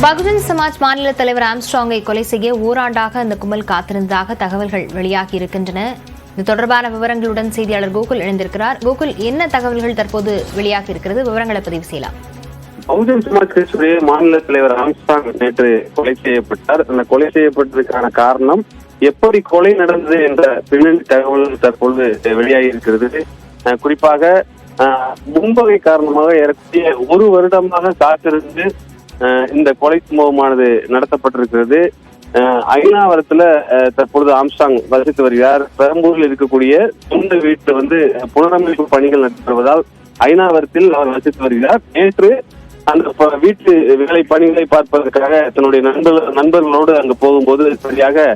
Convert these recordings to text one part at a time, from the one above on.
பகுஜன் சமாஜ் மாநில தலைவர் ஆம்ஸ்ட்ராங்கை கொலை செய்ய ஓராண்டாக அந்த கும்பல் காத்திருந்ததாக தகவல்கள் வெளியாகி இருக்கின்றன. இது தொடர்பான விவரங்களுடன் செய்தியாளர் கோகுல் இணைந்திருக்கிறார். கோகுல், என்ன தகவல்கள் தற்போது வெளியாகி இருக்கிறது? விவரங்களை பதிவு செய்யலாம். பகுஜன் சமாஜ் கட்சியுடைய மாநில தலைவர் ஆம்ஸ்ட்ராங் நேற்று கொலை செய்யப்பட்டார். அந்த கொலை செய்யப்பட்டதற்கான காரணம், எப்படி கொலை நடந்தது என்ற பின்னணி தகவல் தற்போது வெளியாகி இருக்கிறது. குறிப்பாக முன்பகை காரணமாக ஏறக்கூடிய ஒரு வருடமாக காத்திருந்து இந்த கொலை சம்பவமானது நடத்தப்பட்டிருக்கிறது. ஐநாவரத்துல தற்பொழுது ஆம்ஸ்ட்ராங் வசித்து வருகிறார். பெரம்பூரில் இருக்கக்கூடிய சொந்த வீட்டில் புனரமைப்பு பணிகள் நடைபெறுவதால் ஐநாவரத்தில் அவர் வசித்து வருகிறார். நேற்று அந்த வீட்டு வேலை பணிகளை பார்ப்பதற்காக தன்னுடைய நண்பர்களோடு அங்கு போகும்போது சரியாக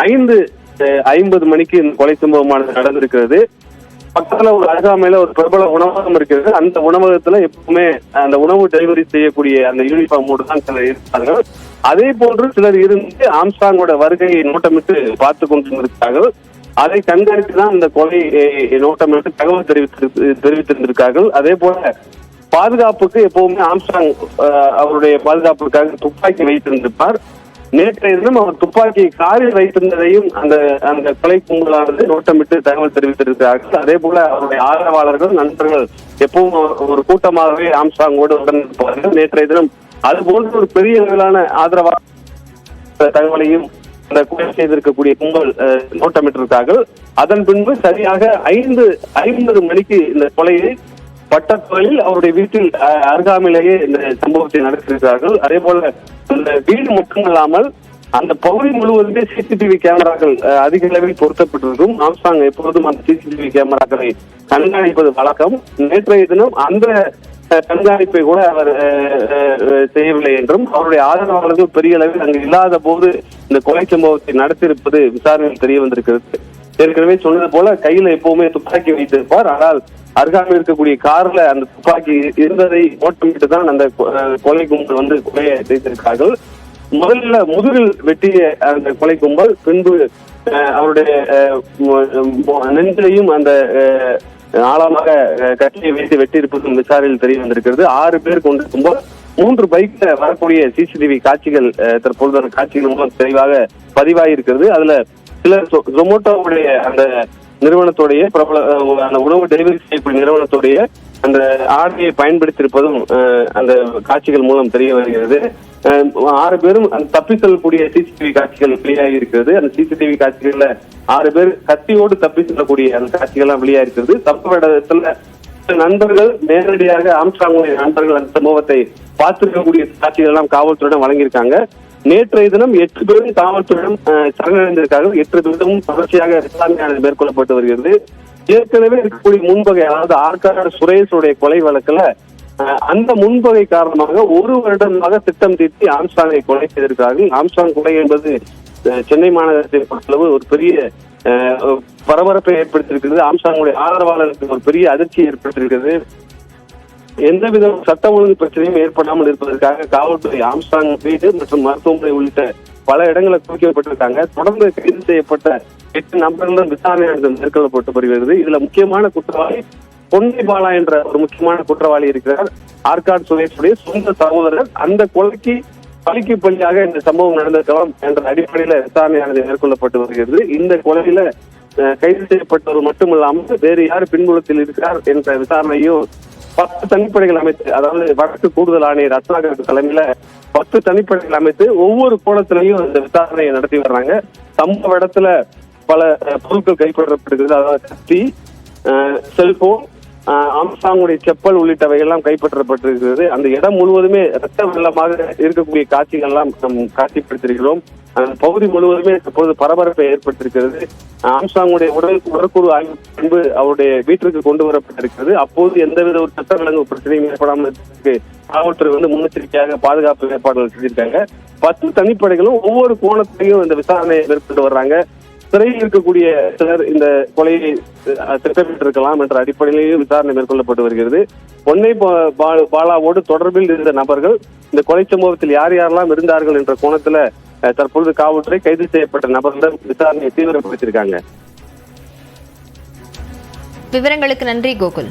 5:50 மணிக்கு இந்த கொலை சம்பவமானது நடந்திருக்கிறது. பக்கத்துல ஒரு அருகாமையில ஒரு பிரபல உணவகம் இருக்கிறது. அந்த உணவகத்துல எப்பவுமே அந்த உணவு டெலிவரி செய்யக்கூடிய அந்த யூனிஃபார்மோடு தான் சிலர் இருக்கிறார்கள். அதே போன்று சிலர் இருந்து ஆம்ஸ்ட்ராங்கோட வருகையை நோட்டமிட்டு பார்த்து கொண்டிருந்தார்கள். அதை கண்காணித்துதான் இந்த கொலை நோட்டமிட்டு தகவல் தெரிவித்திருந்திருக்கார்கள். அதே போல பாதுகாப்புக்கு எப்பவுமே ஆம்ஸ்ட்ராங் அவருடைய பாதுகாப்புக்காக துப்பாக்கி வைத்திருந்திருப்பார். நேற்றைய தினம் அவர் துப்பாக்கியை காரில் வைத்திருந்ததையும் அந்த கொலை கும்பலானது நோட்டமிட்டு தகவல் தெரிவித்திருக்கிறார்கள். அதே போல அவருடைய ஆதரவாளர்கள், நண்பர்கள் எப்பவும் ஒரு கூட்டமாகவே ஆம்ஸ்ட்ராங்கோடு உடன் இருப்பார்கள். நேற்றைய தினம் அது போன்ற ஒரு பெரிய அளவிலான ஆதரவாளர் தகவலையும் அந்த கொலை செய்திருக்கக்கூடிய கும்பல் நோட்டமிட்டிருக்கார்கள். அதன் பின்பு சரியாக 5:50 மணிக்கு இந்த கொலையை பட்டப்பகலில் அவருடைய வீட்டில் அருகாமையிலேயே இந்த சம்பவத்தை நடத்தியிருக்கிறார்கள். அதே போல அந்த வீடு மட்டுமல்லாமல் அந்த பகுதி முழுவதுமே சிசிடிவி கேமராக்கள் அதிக அளவில் பொருத்தப்பட்டிருக்கும். ஆம்ஸ்ட்ராங் எப்போதும் அந்த சிசிடிவி கேமராக்களை கண்காணிப்பது வழக்கம். நேற்றைய தினம் அந்த கண்காணிப்பை கூட அவர் செய்யவில்லை என்றும், அவருடைய ஆதரவாளர்கள் பெரிய அளவில் அங்கு இல்லாத போது இந்த கொலை சம்பவத்தை நடத்தியிருப்பது விசாரணையில் தெரிய வந்திருக்கிறது. ஏற்கனவே சொன்னது போல கையில எப்பவுமே துப்பாக்கி வைத்திருப்பார். ஆனால் அருகாமையில் இருக்கக்கூடிய கார்ல அந்த துப்பாக்கி இருந்ததை ஓட்டமிட்டு தான் அந்த கொலை கும்பல் கொலையை செய்திருக்கிறார்கள். முதல்ல முதுகில் வெட்டிய அந்த கொலை கும்பல் பின்பு அவருடைய நெஞ்சிலையும் அந்த ஆழமாக கட்டியை வைத்து வெட்டியிருப்பதும் விசாரணையில் தெரிய வந்திருக்கிறது. 6 பேர் கொண்ட கும்பல் 3 பைக்ல வரக்கூடிய சிசிடிவி காட்சிகள் தற்பொழுது அந்த காட்சிகள் மூலம் தெளிவாக பதிவாகியிருக்கிறது. அதுல சிலர் ஜொமோட்டோவுடைய அந்த நிறுவனத்துடைய பிரபல அந்த உணவு டெலிவரி செய்யக்கூடிய நிறுவனத்துடைய அந்த ஆடையை பயன்படுத்தியிருப்பதும் அந்த காட்சிகள் மூலம் தெரிய வருகிறது. 6 பேரும் தப்பி செல்லக்கூடிய சிசிடிவி காட்சிகள் வெளியாகி இருக்கிறது. அந்த சிசிடிவி காட்சிகள்ல 6 பேர் கத்தியோடு தப்பி செல்லக்கூடிய அந்த காட்சிகள்லாம் வெளியாகி இருக்கிறது. சம்பவ இடத்துல நண்பர்கள் நேரடியாக ஆம்ஸ்ட்ராங்குடைய நண்பர்கள் அந்த சம்பவத்தை பார்த்திருக்கக்கூடிய காட்சிகள் எல்லாம் காவல்துறையிடம் வழங்கியிருக்காங்க. நேற்றைய தினம் 8 பேரும் காவல்துறையிடம் சரணடைந்திருக்கார்கள். 8 பேரும் தொடர்ச்சியாக விசாரணையானது மேற்கொள்ளப்பட்டு வருகிறது. ஏற்கனவே இருக்கக்கூடிய முன்பகை, அதாவது ஆற்காடு சுரேஷுடைய கொலை வழக்குல அந்த முன்பகை காரணமாக 1 வருடமாக திட்டம் தீட்டி ஆம்ஸ்ட்ராங்கை கொலை செய்திருக்கிறார்கள். ஆம்ஸ்ட்ராங் கொலை என்பது சென்னை மாநகரத்தை பொறுத்தளவு ஒரு பெரிய பரபரப்பை ஏற்படுத்தியிருக்கிறது. ஆம்ஸ்ட்ராங்குடைய ஆதரவாளருக்கு ஒரு பெரிய அதிர்ச்சியை ஏற்படுத்தியிருக்கிறது. எந்தவித சட்ட ஒழுங்கு பிரச்சனையும் ஏற்படாமல் இருப்பதற்காக காவல்துறை ஆம்ஸ்ட்ராங் வீடு மற்றும் மருத்துவமனை உள்ளிட்ட பல இடங்களை குவிக்கப்பட்டிருக்காங்க. தொடர்ந்து கைது செய்யப்பட்ட 8 நபர்களுடன் விசாரணை மேற்கொள்ளப்பட்டு வருகிறது. இதுல முக்கியமான குற்றவாளி பொன்னை பாலா என்ற ஒரு முக்கியமான குற்றவாளி இருக்கிறார். ஆற்காடு சுரேஷுடைய சொந்த சகோதரர். அந்த கொலைக்கு பழிக்கு பழியாக இந்த சம்பவம் நடந்திருக்கலாம் என்ற அடிப்படையில விசாரணையானது மேற்கொள்ளப்பட்டு வருகிறது. இந்த கொலையில கைது செய்யப்பட்டவர் மட்டுமல்லாமல் வேறு யார் பின்புலத்தில் இருக்கிறார் என்ற விசாரணையும் 10 தனிப்படைகள் அமைத்து, அதாவது வடக்கு கூடுதல் ஆணையர் ரத்னாகர் தலைமையில 10 தனிப்படைகள் அமைத்து ஒவ்வொரு கோணத்திலையும் இந்த விசாரணையை நடத்தி வர்றாங்க. சம்பவ இடத்துல பல பொருட்கள் கைப்பற்றப்பட்டிருக்கிறது. அதாவது கத்தி, செல்போன், ஆம்ஸ்ட்ராங்குடைய செப்பல் உள்ளிட்டவைகள்லாம் கைப்பற்றப்பட்டிருக்கிறது. அந்த இடம் முழுவதுமே ரத்த வெள்ளமாக இருக்கக்கூடிய காட்சிகள் எல்லாம் நாம் காட்சிப்படுத்திருக்கிறோம். அந்த பகுதி முழுவதுமே இப்பொழுது பரபரப்பை ஏற்பட்டிருக்கிறது. ஆம்ஸ்ட்ராங்குடைய உடற்கூறு ஆய்வு பின்பு அவருடைய வீட்டிற்கு கொண்டு வரப்பட்டிருக்கிறது. அப்போது எந்தவித ஒரு சட்ட விலங்கு பிரச்சனையும் ஏற்படாமல் இருப்பதற்கு காவல்துறை முன்னெச்சரிக்கையாக பாதுகாப்பு ஏற்பாடுகள் செஞ்சிருக்காங்க. 10 தனிப்படைகளும் ஒவ்வொரு கோணத்திலையும் இந்த விசாரணையை மேற்கொண்டு வர்றாங்க. சிறையில் இருக்கக்கூடிய சிலர் இந்த கொலையை திட்டமிட்டிருக்கலாம் என்ற அடிப்படையிலேயே விசாரணை மேற்கொள்ளப்பட்டு வருகிறது. பொன்னை பாலாவோடு தொடர்பில் இருந்த நபர்கள் இந்த கொலை சம்பவத்தில் யார் யாரெல்லாம் இருந்தார்கள் என்ற கோணத்துல தற்பொழுது காவல்துறை கைது செய்யப்பட்ட நபர்களிடம் விசாரணையை தீவிரப்படுத்தியிருக்காங்க. விவரங்களுக்கு நன்றி கோகுல்.